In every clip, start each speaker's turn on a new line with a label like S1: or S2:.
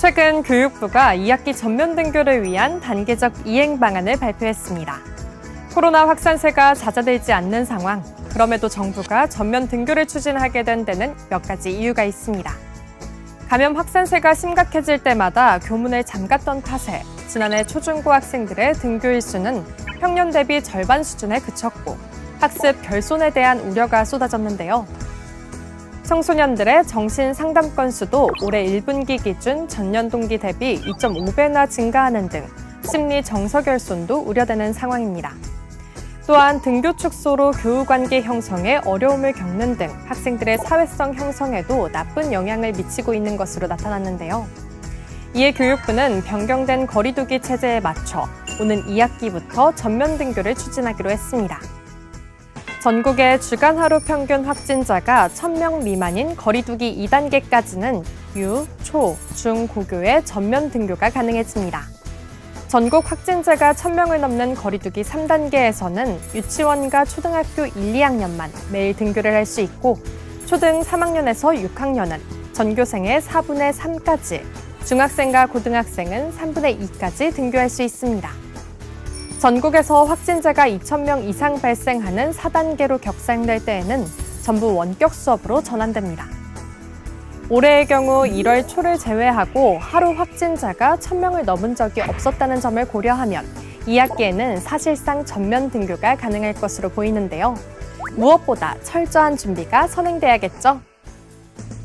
S1: 최근 교육부가 2학기 전면 등교를 위한 단계적 이행 방안을 발표했습니다. 코로나 확산세가 잦아들지 않는 상황, 그럼에도 정부가 전면 등교를 추진하게 된 데는 몇 가지 이유가 있습니다. 감염 확산세가 심각해질 때마다 교문을 잠갔던 탓에 지난해 초중고 학생들의 등교 일수는 평년 대비 절반 수준에 그쳤고 학습 결손에 대한 우려가 쏟아졌는데요. 청소년들의 정신 상담 건수도 올해 1분기 기준 전년 동기 대비 2.5배나 증가하는 등 심리 정서 결손도 우려되는 상황입니다. 또한 등교 축소로 교우 관계 형성에 어려움을 겪는 등 학생들의 사회성 형성에도 나쁜 영향을 미치고 있는 것으로 나타났는데요. 이에 교육부는 변경된 거리두기 체제에 맞춰 오는 2학기부터 전면 등교를 추진하기로 했습니다. 전국의 주간 하루 평균 확진자가 1,000명 미만인 거리두기 2단계까지는 유, 초, 중, 고교의 전면 등교가 가능해집니다. 전국 확진자가 1,000명을 넘는 거리두기 3단계에서는 유치원과 초등학교 1, 2학년만 매일 등교를 할 수 있고 초등 3학년에서 6학년은 전교생의 4분의 3까지, 중학생과 고등학생은 3분의 2까지 등교할 수 있습니다. 전국에서 확진자가 2,000명 이상 발생하는 4단계로 격상될 때에는 전부 원격 수업으로 전환됩니다. 올해의 경우 1월 초를 제외하고 하루 확진자가 1,000명을 넘은 적이 없었다는 점을 고려하면 2학기에는 사실상 전면 등교가 가능할 것으로 보이는데요. 무엇보다 철저한 준비가 선행돼야겠죠.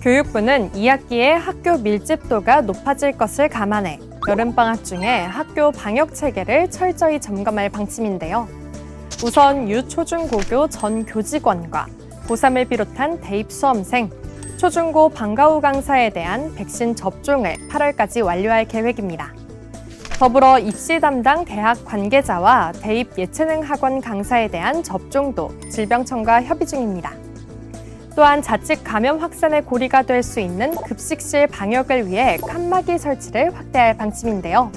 S1: 교육부는 2학기에 학교 밀집도가 높아질 것을 감안해 여름방학 중에 학교 방역 체계를 철저히 점검할 방침인데요. 우선 유초중고교 전 교직원과 고3을 비롯한 대입 수험생, 초중고 방과 후 강사에 대한 백신 접종을 8월까지 완료할 계획입니다. 더불어 입시 담당 대학 관계자와 대입 예체능 학원 강사에 대한 접종도 질병청과 협의 중입니다. 또한 자칫 감염 확산의 고리가 될 수 있는 급식실 방역을 위해 칸막이 설치를 확대할 방침인데요.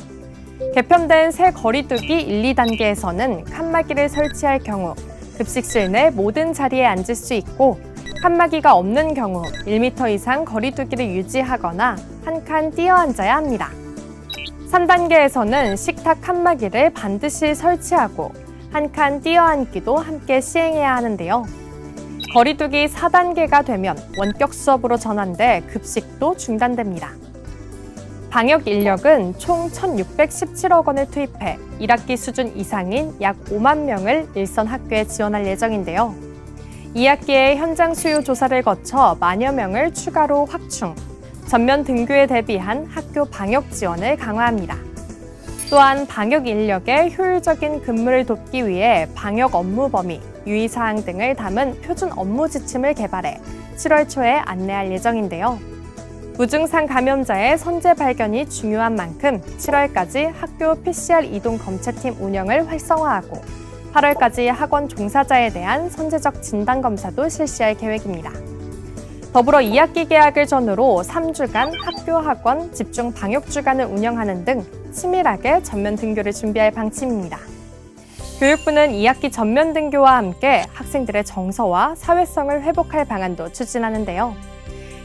S1: 개편된 새 거리두기 1, 2단계에서는 칸막이를 설치할 경우 급식실 내 모든 자리에 앉을 수 있고 칸막이가 없는 경우 1m 이상 거리두기를 유지하거나 한 칸 띄어 앉아야 합니다. 3단계에서는 식탁 칸막이를 반드시 설치하고 한 칸 띄어 앉기도 함께 시행해야 하는데요. 거리두기 4단계가 되면 원격 수업으로 전환돼 급식도 중단됩니다. 방역 인력은 총 1,617억 원을 투입해 1학기 수준 이상인 약 5만 명을 일선 학교에 지원할 예정인데요. 2학기에 현장 수요 조사를 거쳐 만여 명을 추가로 확충, 전면 등교에 대비한 학교 방역 지원을 강화합니다. 또한 방역 인력의 효율적인 근무를 돕기 위해 방역 업무 범위, 유의사항 등을 담은 표준 업무 지침을 개발해 7월 초에 안내할 예정인데요. 무증상 감염자의 선제 발견이 중요한 만큼 7월까지 학교 PCR 이동 검체팀 운영을 활성화하고 8월까지 학원 종사자에 대한 선제적 진단 검사도 실시할 계획입니다. 더불어 2학기 개학을 전후로 3주간 학교 학원 집중 방역 주간을 운영하는 등 치밀하게 전면 등교를 준비할 방침입니다. 교육부는 2학기 전면 등교와 함께 학생들의 정서와 사회성을 회복할 방안도 추진하는데요.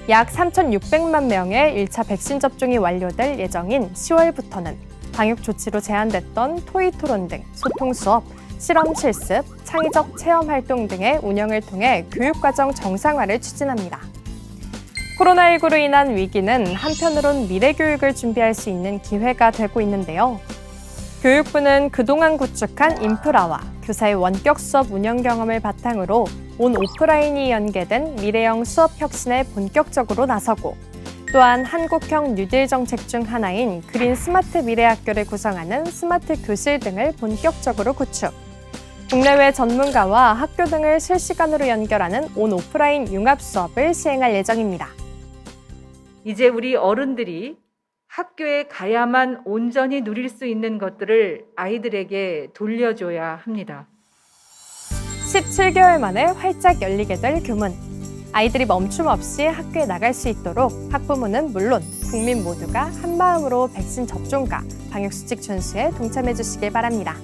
S1: 약 3,600만 명의 1차 백신 접종이 완료될 예정인 10월부터는 방역 조치로 제한됐던 토의 토론 등 소통 수업, 실험 실습, 창의적 체험 활동 등의 운영을 통해 교육과정 정상화를 추진합니다. 코로나19로 인한 위기는 한편으론 미래 교육을 준비할 수 있는 기회가 되고 있는데요. 교육부는 그동안 구축한 인프라와 교사의 원격 수업 운영 경험을 바탕으로 온 오프라인이 연계된 미래형 수업 혁신에 본격적으로 나서고 또한 한국형 뉴딜 정책 중 하나인 그린 스마트 미래학교를 구성하는 스마트 교실 등을 본격적으로 구축, 국내외 전문가와 학교 등을 실시간으로 연결하는 온 오프라인 융합 수업을 시행할 예정입니다.
S2: 이제 우리 어른들이 학교에 가야만 온전히 누릴 수 있는 것들을 아이들에게 돌려줘야 합니다.
S1: 17개월 만에 활짝 열리게 될 교문. 아이들이 멈춤 없이 학교에 나갈 수 있도록 학부모는 물론 국민 모두가 한마음으로 백신 접종과 방역수칙 준수에 동참해 주시길 바랍니다.